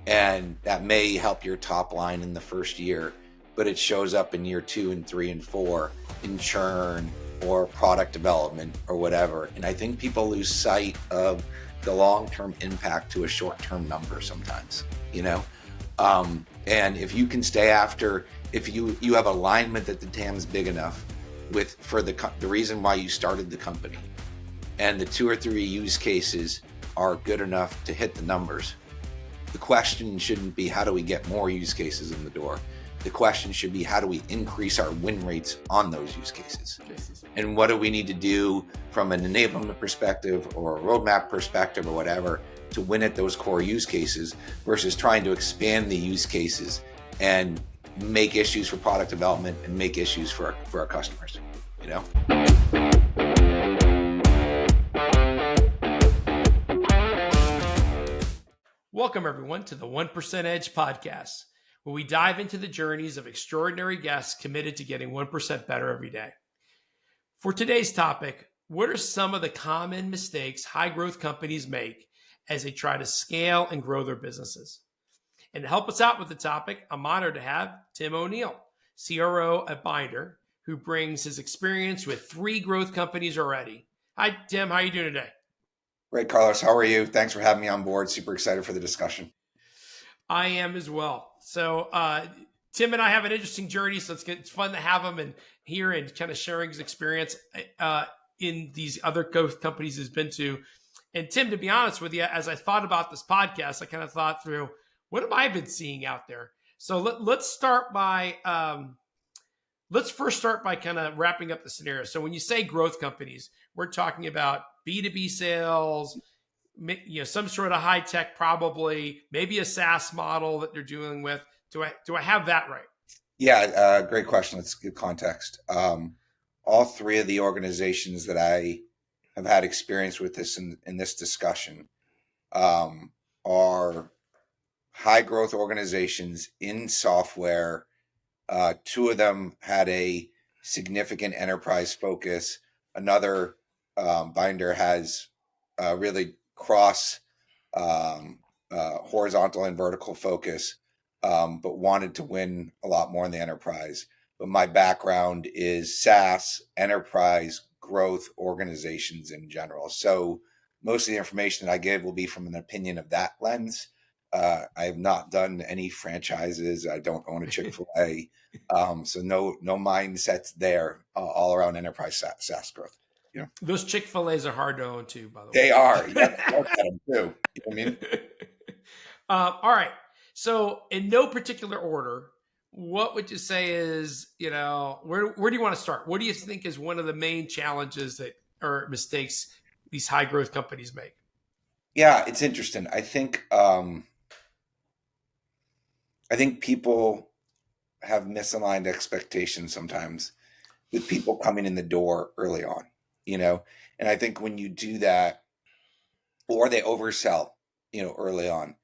And that may help your top line in the first year, but it shows up in year 2 and 3 and 4 in churn or product development or whatever. And I think people lose sight of the long-term impact to a short-term number sometimes, you know? And if you can stay after, if you have alignment that the TAM is big enough for the reason why you started the company, and the 2 or 3 use cases are good enough to hit the numbers, the question shouldn't be how do we get more use cases in the door. The question should be how do we increase our win rates on those use cases? And what do we need to do from an enablement perspective or a roadmap perspective or whatever to win at those core use cases versus trying to expand the use cases and make issues for product development and make issues for our customers, you know? Welcome, everyone, to the 1% Edge podcast, where we dive into the journeys of extraordinary guests committed to getting 1% better every day. For today's topic, what are some of the common mistakes high-growth companies make as they try to scale and grow their businesses? And to help us out with the topic, I'm honored to have Tim O'Neill, CRO at Binder, who brings his experience with 3 growth companies already. Hi, Tim. How are you doing today? Great, Carlos. How are you? Thanks for having me on board. Super excited for the discussion. I am as well. So Tim and I have an interesting journey, so it's fun to have him and here and kind of sharing his experience in these other growth companies he's been to. And Tim, to be honest with you, as I thought about this podcast, I kind of thought through, what have I been seeing out there? So let's first start by kind of wrapping up the scenario. So when you say growth companies, we're talking about B2B sales, some sort of high tech, probably, maybe a SaaS model that they're dealing with. Do I have that right? Yeah, great question. Let's give context. All 3 of the organizations that I have had experience with this in this discussion are high growth organizations in software. 2 of them had a significant enterprise focus. Another, Binder, has really cross horizontal and vertical focus, but wanted to win a lot more in the enterprise. But my background is SaaS, enterprise, growth organizations in general. So most of the information that I give will be from an opinion of that lens. I have not done any franchises. I don't own a Chick-fil-A. So no mindsets there, all around enterprise SaaS growth. Yeah. Those Chick-fil-A's are hard to own too, by the way. They are. You have to look at them too. You know what I mean? All right. So in no particular order, what would you say is, where do you want to start? What do you think is one of the main challenges that or mistakes these high growth companies make? Yeah, it's interesting. I think people have misaligned expectations sometimes with people coming in the door early on, and I think when you do that, or they oversell, early on.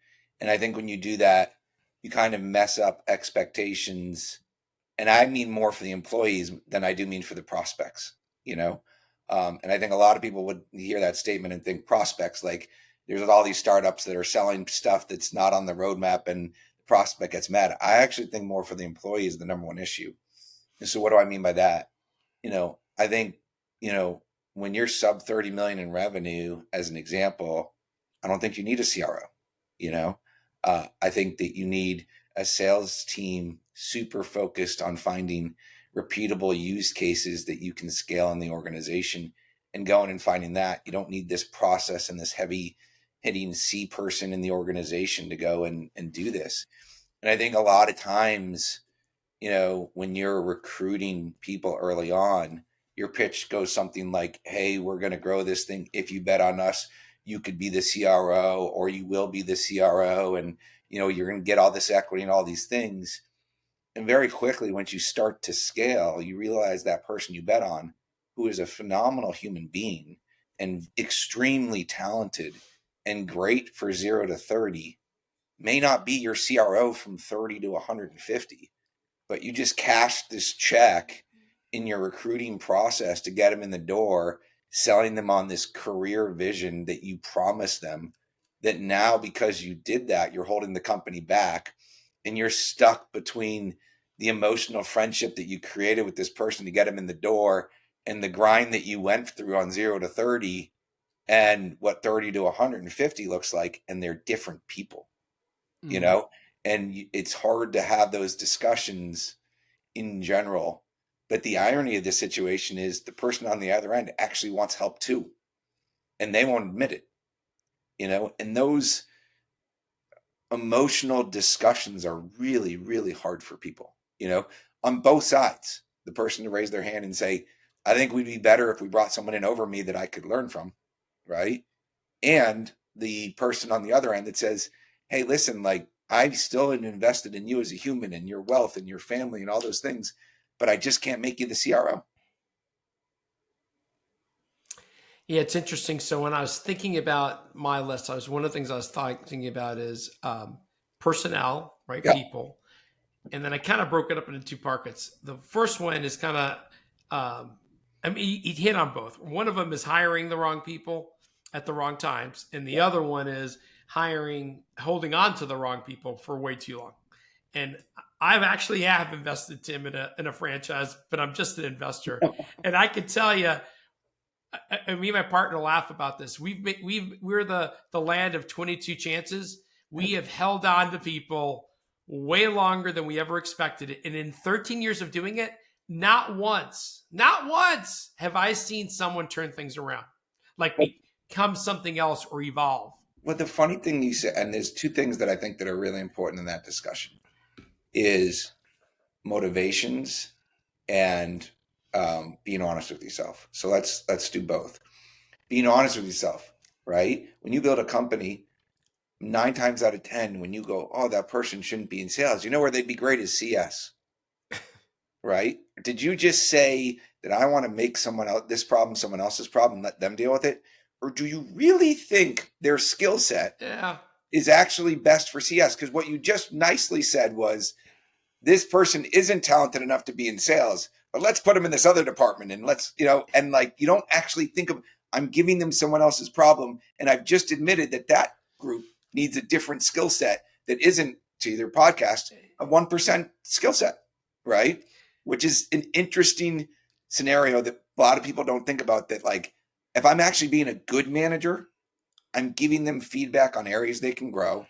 And I think when you do that, you kind of mess up expectations. And I mean more for the employees than I do mean for the prospects, And I think a lot of people would hear that statement and think prospects, like there's all these startups that are selling stuff that's not on the roadmap and the prospect gets mad. I actually think more for the employees is the number one issue. And so what do I mean by that? I think, when you're sub 30 million in revenue, as an example, I don't think you need a CRO, I think that you need a sales team super focused on finding repeatable use cases that you can scale in the organization and going and finding that. You don't need this process and this heavy hitting C person in the organization to go and do this. And I think a lot of times, when you're recruiting people early on, your pitch goes something like, hey, we're going to grow this thing. If you bet on us, you could be the CRO, or you will be the CRO, and you're going to get all this equity and all these things. And very quickly, once you start to scale, you realize that person you bet on, who is a phenomenal human being and extremely talented and great for 0 to 30, may not be your CRO from 30 to 150, but you just cashed this check in your recruiting process to get them in the door, selling them on this career vision that you promised them. that now, because you did that, you're holding the company back, and you're stuck between the emotional friendship that you created with this person to get him in the door and the grind that you went through on 0 to 30 and what 30 to 150 looks like. And they're different people, you Mm. know, and it's hard to have those discussions in general. But the irony of this situation is the person on the other end actually wants help too, and they won't admit it, and those emotional discussions are really, really hard for people, on both sides. The person to raise their hand and say, I think we'd be better if we brought someone in over me that I could learn from, right? And the person on the other end that says, hey, listen, like, I still am invested in you as a human and your wealth and your family and all those things, but I just can't make you the CRO. Yeah, it's interesting. So when I was thinking about my list, one of the things I was thinking about is personnel, right? Yeah. People. And then I kind of broke it up into two buckets. The first one is kind of, I mean, he hit on both. One of them is hiring the wrong people at the wrong times, and the other one is holding on to the wrong people for way too long. And I've actually have invested, Tim, in a franchise, but I'm just an investor, and I can tell you, me and my partner laugh about this. We're the land of 22 chances. We have held on to people way longer than we ever expected it. And in 13 years of doing it, not once have I seen someone turn things around, like But become something else or evolve. the funny thing you said, and there's two things that I think that are really important in that discussion, is motivations and being honest with yourself. So let's do both. Being honest with yourself, right? When you build a company, 9 times out of 10, when you go, oh, that person shouldn't be in sales, you know where they'd be great is CS, right? Did you just say that I want to make this problem someone else's problem, let them deal with it? Or do you really think their skill set Yeah. is actually best for CS? Because what you just nicely said was, this person isn't talented enough to be in sales, but let's put them in this other department and and like, you don't actually think of, I'm giving them someone else's problem. And I've just admitted that group needs a different skill set that isn't, to their podcast, a 1% skill set, right? Which is an interesting scenario that a lot of people don't think about, that like, if I'm actually being a good manager, I'm giving them feedback on areas they can grow.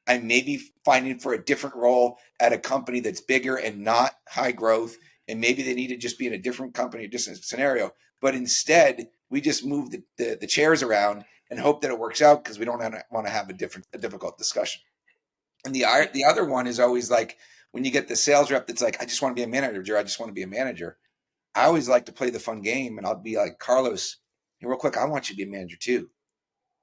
I may be finding for a different role at a company that's bigger and not high growth. And maybe they need to just be in a different company, a different scenario. But instead, we just move the chairs around and hope that it works out, because we don't want to have a difficult discussion. And the other one is always like, when you get the sales rep that's like, I just want to be a manager. I just want to be a manager. I always like to play the fun game, and I'll be like, Carlos, hey, real quick, I want you to be a manager too.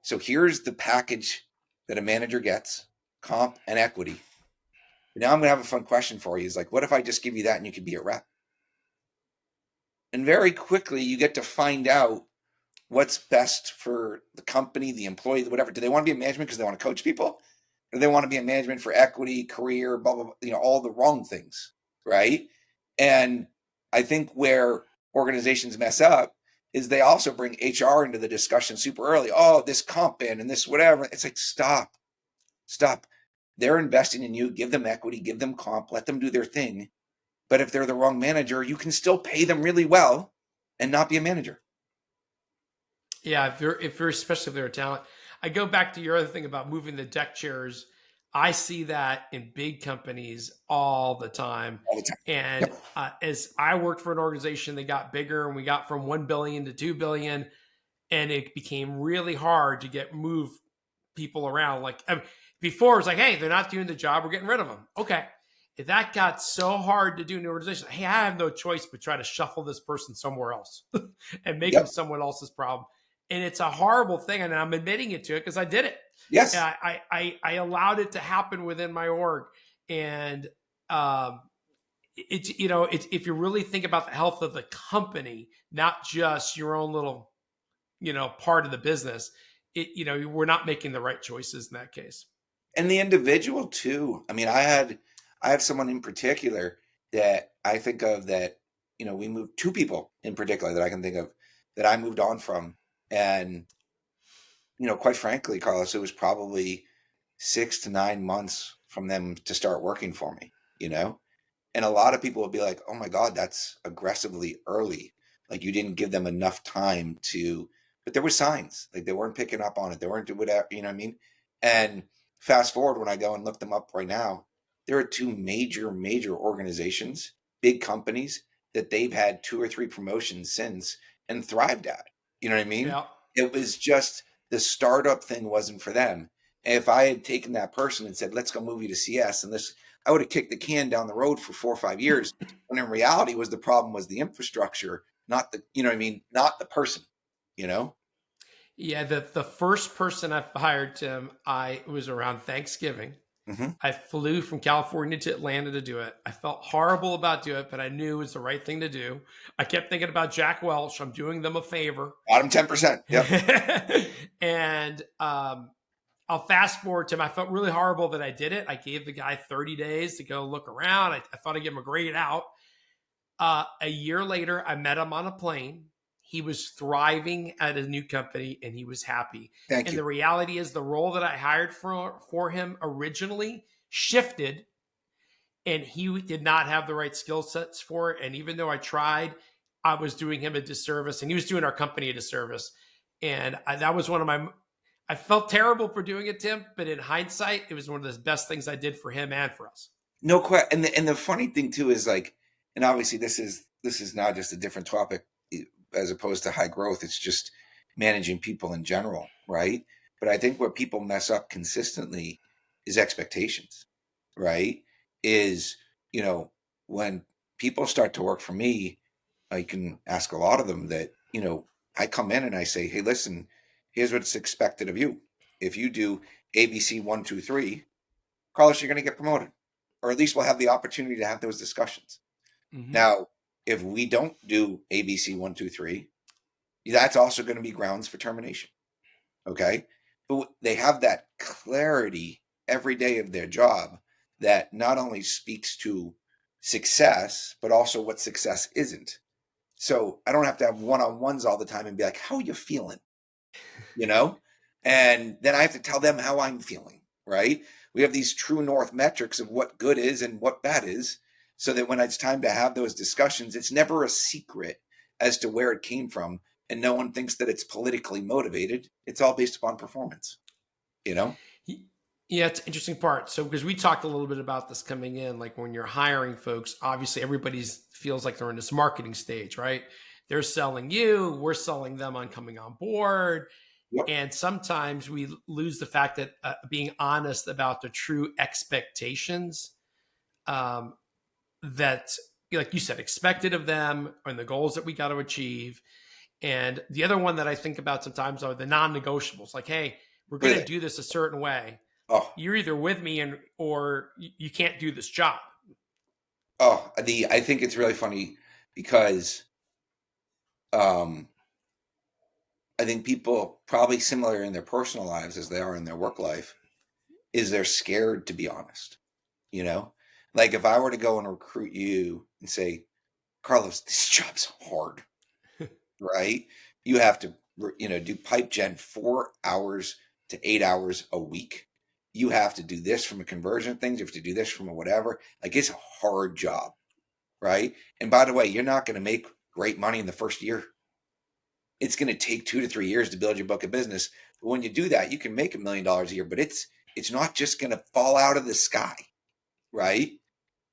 So here's the package that a manager gets: comp and equity. But now I'm going to have a fun question for you. Is like, what if I just give you that and you could be a rep? And very quickly, you get to find out what's best for the company, the employee, whatever. Do they want to be in management because they want to coach people? Or do they want to be in management for equity, career, blah, blah, blah, all the wrong things, right? And I think where organizations mess up is they also bring HR into the discussion super early. Oh, this comp in and this whatever. It's like, stop. They're investing in you. Give them equity, give them comp, let them do their thing. But if they're the wrong manager, you can still pay them really well and not be a manager. Yeah, especially if they're a talent. I go back to your other thing about moving the deck chairs. I see that in big companies all the time. All the time. And as I worked for an organization that got bigger, and we got from 1 billion to 2 billion, and it became really hard to move people around. Like, I mean, before it was like, hey, they're not doing the job, we're getting rid of them. Okay. If that got so hard to do in an organization, hey, I have no choice but try to shuffle this person somewhere else and make them someone else's problem. And it's a horrible thing, and I'm admitting it to it because I did it. Yes. I allowed it to happen within my org, and it's if you really think about the health of the company, not just your own little part of the business, we're not making the right choices in that case. And the individual too. I mean, I have someone in particular that I think of that, we moved, two people in particular that I can think of that I moved on from. And quite frankly, Carlos, it was probably 6 to 9 months from them to start working for me, you know? And a lot of people will be like, oh my God, that's aggressively early. Like you didn't give them enough time to, but there were signs, like they weren't picking up on it. They weren't doing whatever, you know what I mean? And fast forward when I go and look them up right now, there are two major organizations, big companies that they've had 2 or 3 promotions since and thrived at. You know what I mean? Yeah. It was just the startup thing wasn't for them. And if I had taken that person and said, let's go move you to CS and this, I would have kicked the can down the road for 4 or 5 years. When in reality was the problem was the infrastructure, not the, you know what I mean? Not the person, you know? Yeah, the first person I fired, Tim, I was around Thanksgiving. Mm-hmm. I flew from California to Atlanta to do it. I felt horrible about doing it, but I knew it was the right thing to do. I kept thinking about Jack Welch. I'm doing them a favor. Bottom 10%. Yep. And I'll fast forward to him. I felt really horrible that I did it. I gave the guy 30 days to go look around. I thought I'd give him a grade out. A year later, I met him on a plane. He was thriving at a new company and he was happy. Thank And you. the reality is, the role that I hired for him originally shifted, and he did not have the right skill sets for it. And even though I tried, I was doing him a disservice, and he was doing our company a disservice. And that was one of my. I felt terrible for doing it, Tim, but in hindsight, it was one of the best things I did for him and for us. No question. And the funny thing too is like, and obviously this is not just a different topic as opposed to high growth. It's just managing people in general, right? But I think where people mess up consistently is expectations, right? Is, you know, when people start to work for me, I can ask a lot of them that, I come in and I say, hey, listen, here's what's expected of you. If you do ABC 1, 2, 3, Carlos, you're going to get promoted, or at least we'll have the opportunity to have those discussions. Mm-hmm. Now, if we don't do ABC 1, 2, 3, that's also going to be grounds for termination. Okay. But they have that clarity every day of their job that not only speaks to success, but also what success isn't. So I don't have to have one-on-ones all the time and be like, how are you feeling? You know? And then I have to tell them how I'm feeling, right? We have these true north metrics of what good is and what bad is, so that when it's time to have those discussions, it's never a secret as to where it came from. And no one thinks that it's politically motivated. It's all based upon performance, you know? Yeah, it's an interesting part. So, because we talked a little bit about this coming in, like when you're hiring folks, obviously everybody feels like they're in this marketing stage, right? They're selling you, we're selling them on coming on board. Yep. And sometimes we lose the fact that being honest about the true expectations um, that, like you said, expected of them and the goals that we got to achieve. And the other one that I think about sometimes are the non-negotiables. Like, hey, we're What are going to they? do this a certain way. Oh, You're either with me or you can't do this job. I think it's really funny because um, I think people probably similar in their personal lives as they are in their work life is they're scared to be honest. You know, like if I were to go and recruit you and say, Carlos, this job's hard, right? You have to, do pipe gen 4 hours to 8 hours a week. You have to do this from a conversion things. You have to do this from a whatever. Like it's a hard job, right? And by the way, you're not going to make great money in the first year. It's going to take 2 to 3 years to build your book of business. But when you do that, you can make $1 million a year. But it's not just going to fall out of the sky, right?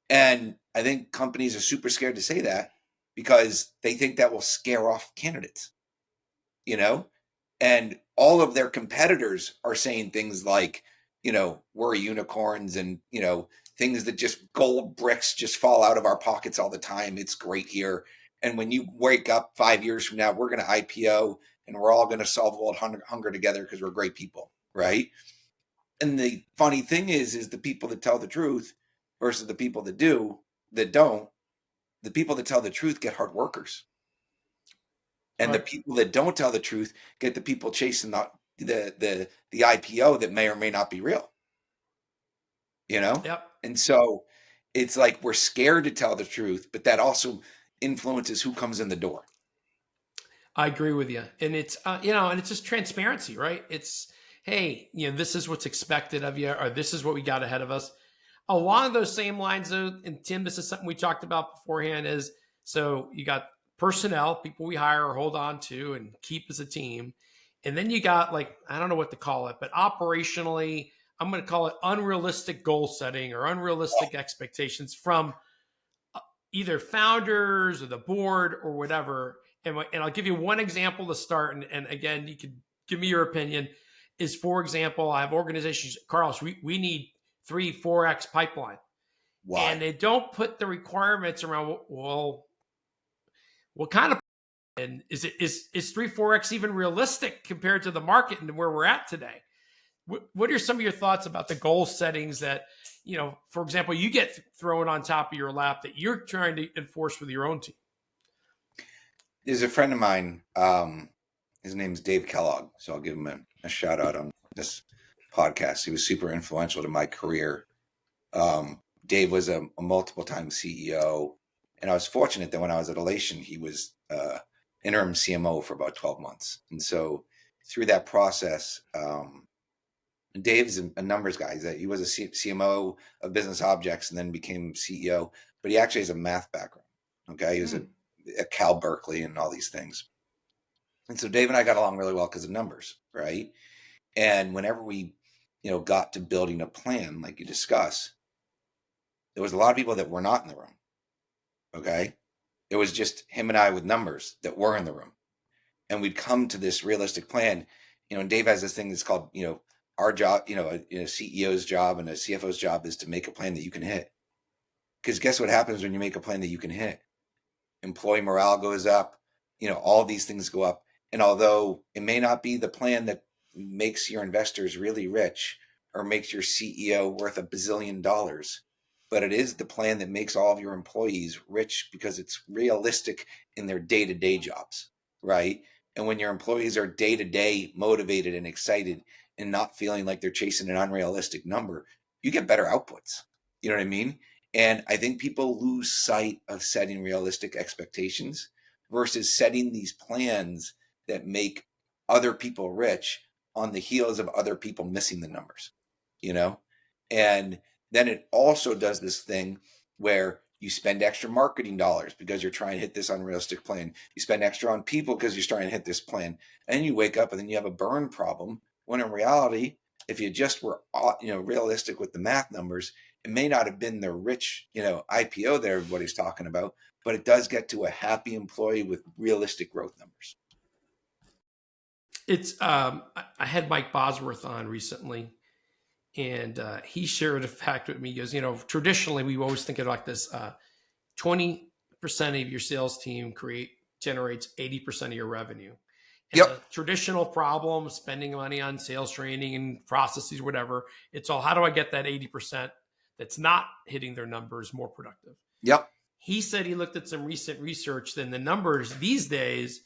And I think companies are super scared to say that because they think that will scare off candidates, you know? And all of their competitors are saying things like, we're unicorns and, things that just gold bricks just fall out of our pockets all the time. It's great here. And when you wake up 5 years from now, we're going to IPO and we're all going to solve world hunger together because we're great people, right? And the funny thing is the people that tell the truth versus the people that don't, the people that tell the truth get hard workers. And the Right. people that don't tell the truth get the people chasing the IPO that may or may not be real, you know? Yep. And so it's like we're scared to tell the truth, but that also influences who comes in the door. I agree with you. And it's, and it's just transparency, right? It's, hey, this is what's expected of you, or this is what we got ahead of us. Along those same lines, though, and Tim, this is something we talked about beforehand, is so you got personnel, people we hire or hold on to and keep as a team. And then you got, like, I don't know what to call it, but operationally, I'm going to call it unrealistic goal setting or unrealistic expectations from either founders or the board or whatever. And I'll give you one example to start. And again, you could give me your opinion. Is, for example, I have organizations, Carlos, we need 3-4x pipeline. Why? And they don't put the requirements around, well, what kind of, and is 3-4x even realistic compared to the market and where we're at today? What are some of your thoughts about the goal settings that, for example, you get thrown on top of your lap that you're trying to enforce with your own team? There's a friend of mine. His name's Dave Kellogg, so I'll give him a shout out on this podcast. He was super influential to my career. Dave was a multiple time CEO, and I was fortunate that when I was at Elation, he was interim CMO for about 12 months. And so through that process, Dave's a numbers guy. He was a CMO of Business Objects and then became CEO, but he actually has a math background. Okay. He was at Cal Berkeley and all these things. And so Dave and I got along really well because of numbers, right? And whenever we, got to building a plan, like you discuss, there was a lot of people that were not in the room. Okay. It was just him and I with numbers that were in the room. And we'd come to this realistic plan, and Dave has this thing that's called, our job, a CEO's job and a CFO's job is to make a plan that you can hit. Because guess what happens when you make a plan that you can hit? Employee morale goes up, all these things go up. And although it may not be the plan that makes your investors really rich or makes your CEO worth $1 bazillion, but it is the plan that makes all of your employees rich because it's realistic in their day-to-day jobs, right? And when your employees are day-to-day motivated and excited and not feeling like they're chasing an unrealistic number, you get better outputs. You know what I mean? And I think people lose sight of setting realistic expectations versus setting these plans that make other people rich on the heels of other people missing the numbers, And then it also does this thing where you spend extra marketing dollars because you're trying to hit this unrealistic plan. You spend extra on people because you're trying to hit this plan. And then you wake up and then you have a burn problem, when in reality, if you just were, realistic with the math numbers, it may not have been the rich, IPO that everybody's talking about, but it does get to a happy employee with realistic growth numbers. It's I had Mike Bosworth on recently, and he shared a fact with me. He goes, traditionally we always think of like this: 20% of your sales team generates 80% of your revenue. And Yep. the traditional problem, spending money on sales training and processes, whatever, it's all, how do I get that 80% that's not hitting their numbers more productive? Yep. He said he looked at some recent research, then the numbers these days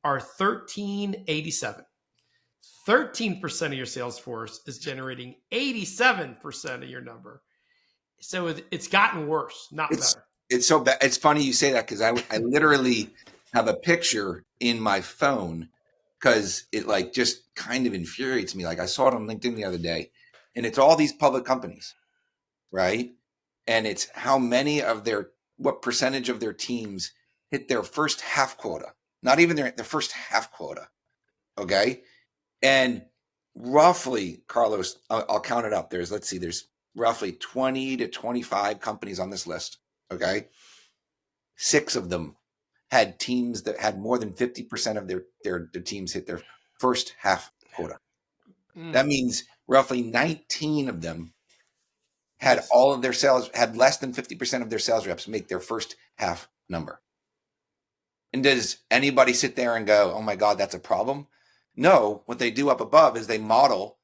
are 1387. 13% of your sales force is generating 87% of your number. So it's gotten worse, not better. It's so bad. It's funny you say that because I literally have a picture in my phone because it like just kind of infuriates me. Like I saw it on LinkedIn the other day, and it's all these public companies, right? And it's what percentage of their teams hit their first half quota, not even their first half quota. Okay. And roughly, Carlos, I'll count it up. There's roughly 20 to 25 companies on this list. Okay. 6 of them had teams that had more than 50% of their teams hit their first half quota. That means roughly 19 of them had all of their sales, had less than 50% of their sales reps make their first half number. And does anybody sit there and go, oh my God, that's a problem? No, what they do up above is they model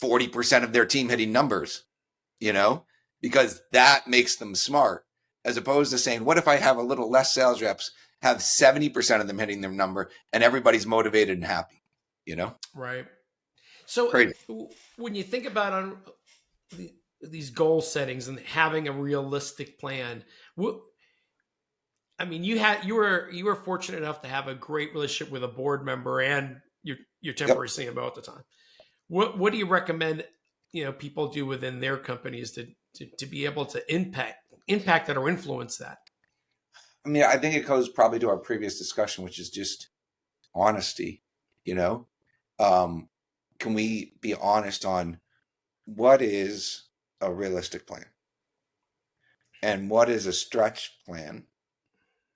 40% of their team hitting numbers, because that makes them smart, as opposed to saying, what if I have a little less sales reps, have 70% of them hitting their number and everybody's motivated and happy, Right. So Crazy. when you think about these goal settings and having a realistic plan, I mean, you were fortunate enough to have a great relationship with a board member and your Yep. temporary CMO at the time. What do you recommend people do within their companies to be able to impact that or influence that? I mean, I think it goes probably to our previous discussion, which is just honesty. You know, um, can we be honest on what is a realistic plan and what is a stretch plan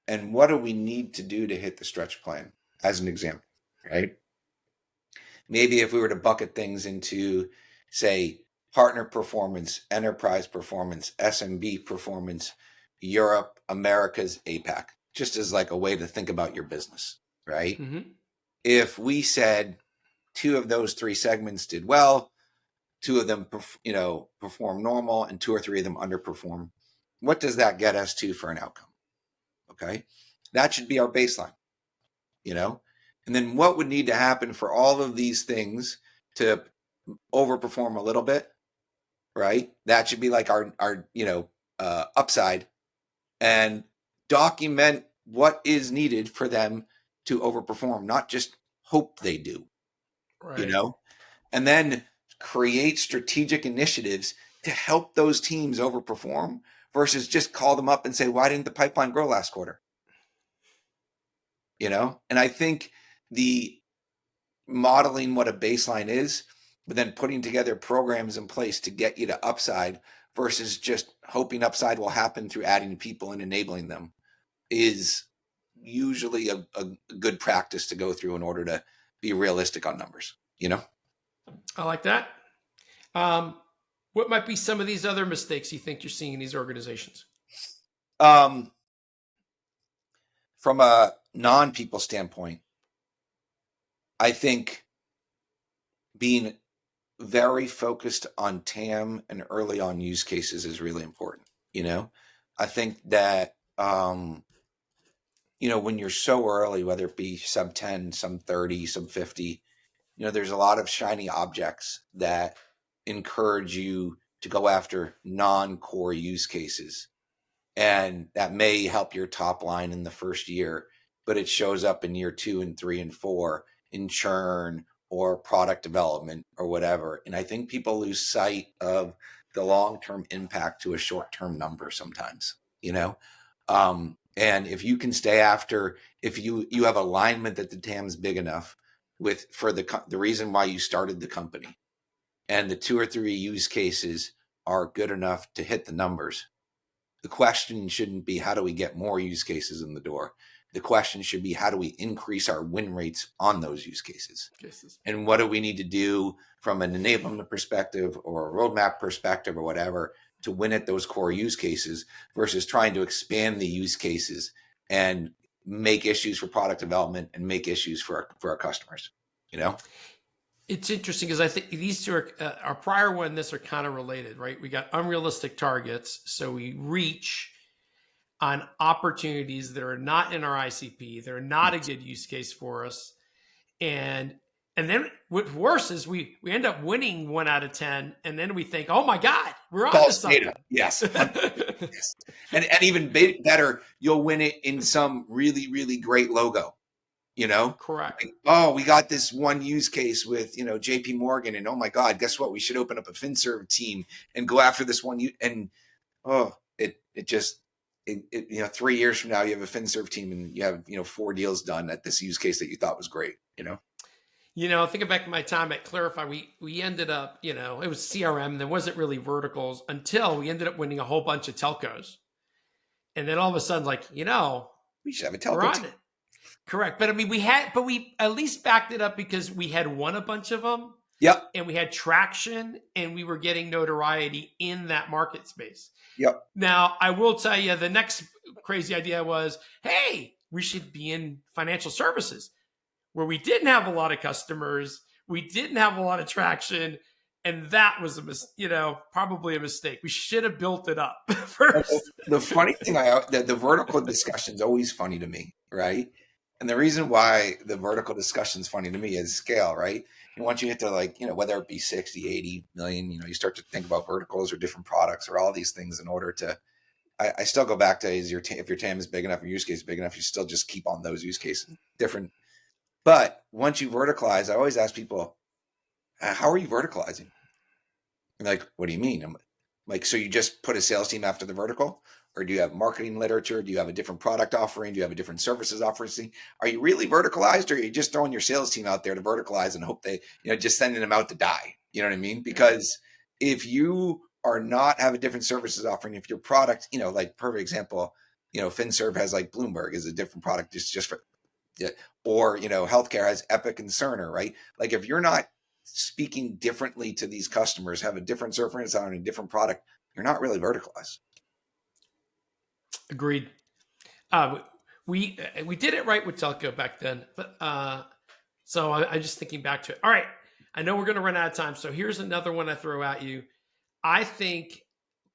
and what do we need to do to hit the stretch plan? As an example, right? Maybe if we were to bucket things into, say, partner performance, enterprise performance, SMB performance, Europe, Americas, APAC, just as like a way to think about your business, right? Mm-hmm. If we said two of those three segments did well, two of them, perform normal, and two or three of them underperform, what does that get us to for an outcome? Okay. That should be our baseline, you know? And then what would need to happen for all of these things to overperform a little bit, right? That should be like our upside, and document what is needed for them to overperform, not just hope they do, you Right. know? And then create strategic initiatives to help those teams overperform versus just call them up and say, why didn't the pipeline grow last quarter? And I think the modeling what a baseline is, but then putting together programs in place to get you to upside versus just hoping upside will happen through adding people and enabling them is usually a good practice to go through in order to be realistic on numbers. I like that. Um, what might be some of these other mistakes you think you're seeing in these organizations? Um, from a non-people standpoint, I think being very focused on TAM and early on use cases is really important. I think that, when you're so early, whether it be sub 10, sub 30, sub 50, there's a lot of shiny objects that encourage you to go after non-core use cases. And that may help your top line in the first year, but it shows up in year 2 and 3 and 4 in churn or product development or whatever. And I think people lose sight of the long-term impact to a short-term number sometimes. And if you can stay after, if you have alignment that the TAM's big enough for the reason why you started the company, and the 2 or 3 use cases are good enough to hit the numbers, the question shouldn't be how do we get more use cases in the door. The question should be how do we increase our win rates on those use cases? Cases. And what do we need to do from an enablement perspective or a roadmap perspective or whatever to win at those core use cases versus trying to expand the use cases and make issues for product development and make issues for our customers. It's interesting because I think these two are our prior one. This are kind of related, right? We got unrealistic targets, so we reach on opportunities that are not in our ICP. They're not a good use case for us, and then what's worse is we end up winning 1 out of 10, and then we think, oh my god, we're on to False something. data. Yes. Yes. And even better, you'll win it in some really, really great logo. Correct. Like, oh, we got this one use case with, JP Morgan, and oh my God, guess what? We should open up a FinServe team and go after this one. And it just, 3 years from now, you have a FinServe team and you have, 4 deals done at this use case that you thought was great. Thinking back to my time at Clarify, we ended up, it was CRM. There wasn't really verticals until we ended up winning a whole bunch of telcos. And then all of a sudden, We should have a we're telco on team. it. Correct. But I mean, we at least backed it up because we had won a bunch of them. Yep. And we had traction and we were getting notoriety in that market space. Yep. Now, I will tell you the next crazy idea was, hey, we should be in financial services where we didn't have a lot of customers. We didn't have a lot of traction. And that was probably a mistake. We should have built it up first. The funny thing, the vertical discussion is always funny to me, right? And the reason why the vertical discussion is funny to me is scale, right? And once you hit to whether it be 60, 80 million, you start to think about verticals or different products or all these things in order to I still go back to if your TAM is big enough, your use case is big enough, you still just keep on those use cases. Different. But once you verticalize, I always ask people, how are you verticalizing? And like, what do you mean? I'm like, so you just put a sales team after the vertical? Or do you have marketing literature? Do you have a different product offering? Do you have a different services offering? Are you really verticalized, or are you just throwing your sales team out there to verticalize and hope they, just sending them out to die? You know what I mean? Because if you are not have a different services offering, if your product, like perfect example, FinServe has like Bloomberg is a different product just for, or, healthcare has Epic and Cerner, right? Like if you're not speaking differently to these customers, have a different service on a different product, you're not really verticalized. Agreed. We did it right with telco back then, but so I'm just thinking back to it. All right, I know we're going to run out of time, so here's another one I throw at you. I think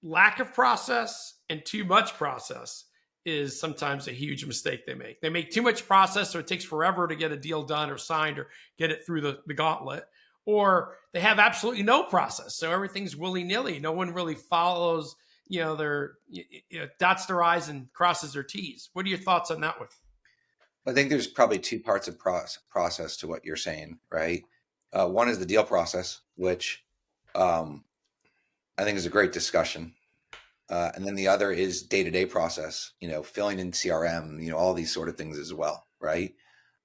lack of process and too much process is sometimes a huge mistake they make. They make too much process, so it takes forever to get a deal done or signed or get it through the gauntlet. Or they have absolutely no process, so everything's willy-nilly. No one really follows, their dots their I's and crosses their T's. What are your thoughts on that one? I think there's probably two parts of process to what you're saying, right? One is the deal process, which I think is a great discussion. And then the other is day-to-day process, filling in CRM, all these sort of things as well, right?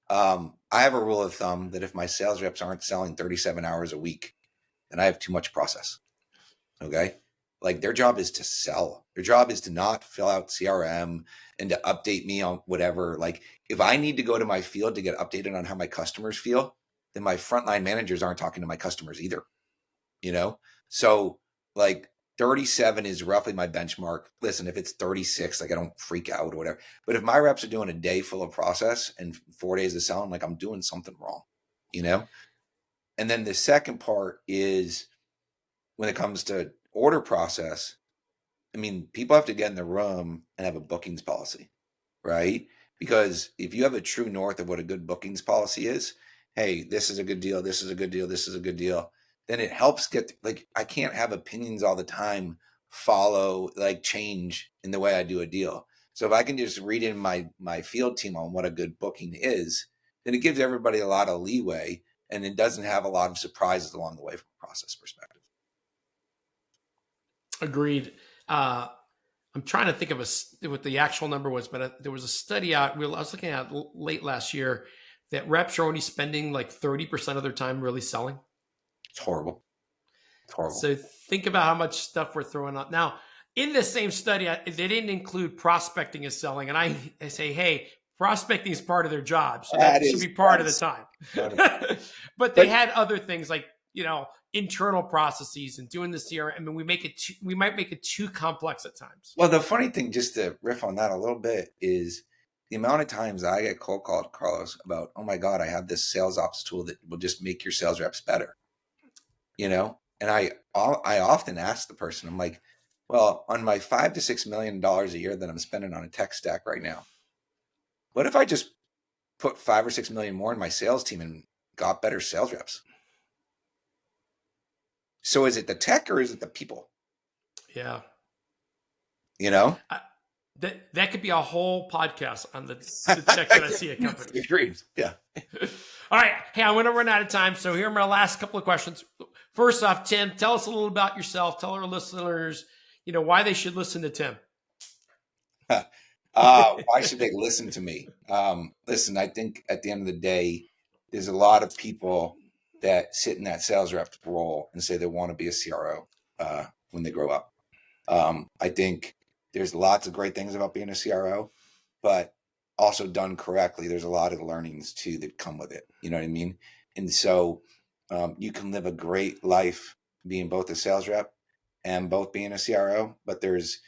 I have a rule of thumb that if my sales reps aren't selling 37 hours a week, then I have too much process. Okay. Like their job is to sell. Their job is to not fill out CRM and to update me on whatever. Like if I need to go to my field to get updated on how my customers feel, then my frontline managers aren't talking to my customers either. So like 37 is roughly my benchmark. Listen, if it's 36, like I don't freak out or whatever. But if my reps are doing a day full of process and 4 days of selling, like I'm doing something wrong, And then the second part is when it comes to order process, I mean, people have to get in the room and have a bookings policy, right? Because if you have a true north of what a good bookings policy is, hey, this is a good deal, this is a good deal, this is a good deal, then it helps get, like, I can't have opinions all the time follow, like, change in the way I do a deal. So if I can just read in my field team on what a good booking is, then it gives everybody a lot of leeway, and it doesn't have a lot of surprises along the way from a process perspective. Agreed. I'm trying to think of what the actual number was, but there was a study out. I was looking at late last year that reps are only spending like 30% of their time really selling. It's horrible. It's horrible. So think about how much stuff we're throwing out. Now, in this same study, they didn't include prospecting as selling. And I say, hey, prospecting is part of their job. So that should be part of the time. But they had other things like, internal processes and doing the CRM. I mean, we might make it too complex at times. Well, the funny thing, just to riff on that a little bit, is the amount of times I get cold called, Carlos, about, oh my God, I have this sales ops tool that will just make your sales reps better. And I often ask the person, I'm like, well, on my $5 to $6 million a year that I'm spending on a tech stack right now, what if I just put 5 or 6 million more in my sales team and got better sales reps? So is it the tech or is it the people? Yeah. That could be a whole podcast on the tech that I see at companies. Your dreams. Yeah. All right. Hey, I'm going to run out of time. So here are my last couple of questions. First off, Tim, tell us a little about yourself. Tell our listeners, why they should listen to Tim. Why should they listen to me? Listen, I think at the end of the day, there's a lot of people that sit in that sales rep role and say they want to be a CRO when they grow up. I think there's lots of great things about being a CRO, but also done correctly, there's a lot of learnings too that come with it. You know what I mean? And so you can live a great life being both a sales rep and both being a CRO, but there's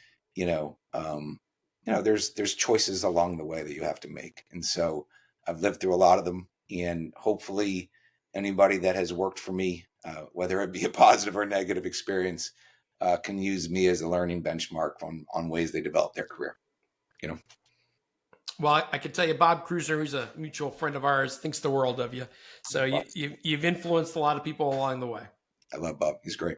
there's choices along the way that you have to make. And so I've lived through a lot of them, and hopefully anybody that has worked for me, whether it be a positive or negative experience, can use me as a learning benchmark on ways they develop their career. Well, I can tell you, Bob Cruiser, who's a mutual friend of ours, thinks the world of you. So you've influenced a lot of people along the way. I love Bob. He's great.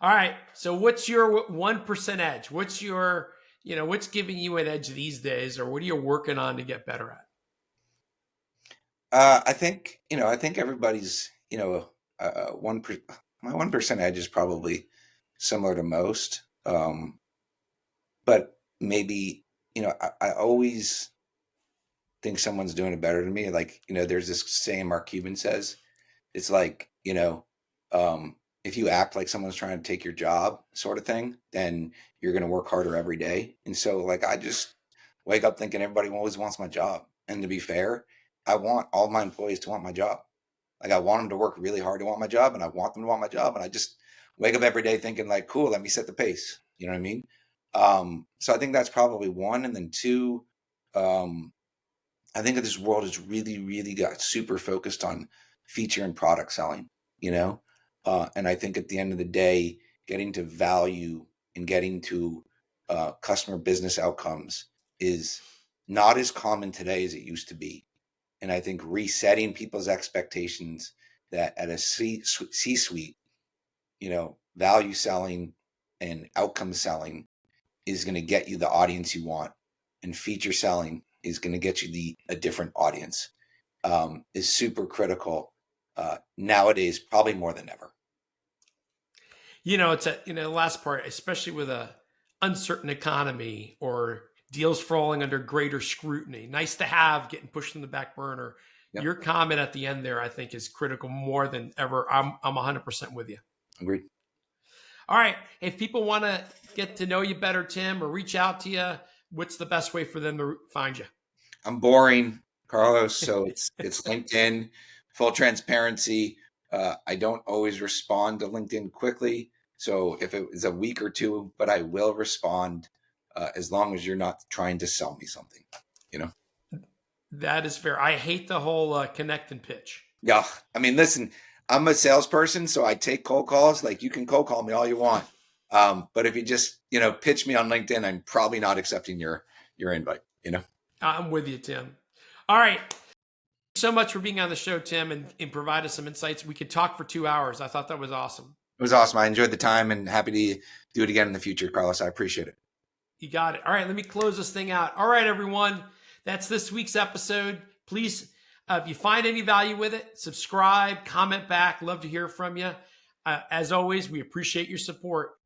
All right. So what's your 1% edge? What's your, what's giving you an edge these days, or what are you working on to get better at? I think everybody's, one my 1% edge is probably similar to most. But maybe, I always think someone's doing it better than me. Like, there's this saying Mark Cuban says, it's like, if you act like someone's trying to take your job sort of thing, then you're going to work harder every day. And so like, I just wake up thinking everybody always wants my job. And to be fair, I want all my employees to want my job. Like I want them to work really hard to want my job, and I want them to want my job. And I just wake up every day thinking like, cool, let me set the pace. You know what I mean? So I think that's probably one. And then two, um, I think this world has really, really got super focused on feature and product selling, you know? And I think at the end of the day, getting to value and getting to customer business outcomes is not as common today as it used to be. And I think resetting people's expectations that at a C-suite, value selling and outcome selling is going to get you the audience you want, and feature selling is going to get you a different audience, is super critical nowadays, probably more than ever. It's the last part, especially with a uncertain economy or deals falling under greater scrutiny. Nice to have, getting pushed in the back burner. Yep. Your comment at the end there, I think, is critical more than ever. I'm 100% with you. Agreed. All right. If people want to get to know you better, Tim, or reach out to you, what's the best way for them to find you? I'm boring, Carlos. So it's LinkedIn, full transparency. I don't always respond to LinkedIn quickly. So if it was a week or two, but I will respond as long as you're not trying to sell me something, That is fair. I hate the whole connect and pitch. Yeah. I mean, listen, I'm a salesperson, so I take cold calls. Like you can cold call me all you want. But if you just, pitch me on LinkedIn, I'm probably not accepting your invite, I'm with you, Tim. All right. So much for being on the show, Tim, and provide us some insights. We could talk for 2 hours. I thought that was awesome. It was awesome. I enjoyed the time and happy to do it again in the future, Carlos. I appreciate it. You got it. All right, let me close this thing out. All right, everyone. That's this week's episode. Please, if you find any value with it, subscribe, comment back. Love to hear from you. As always, we appreciate your support.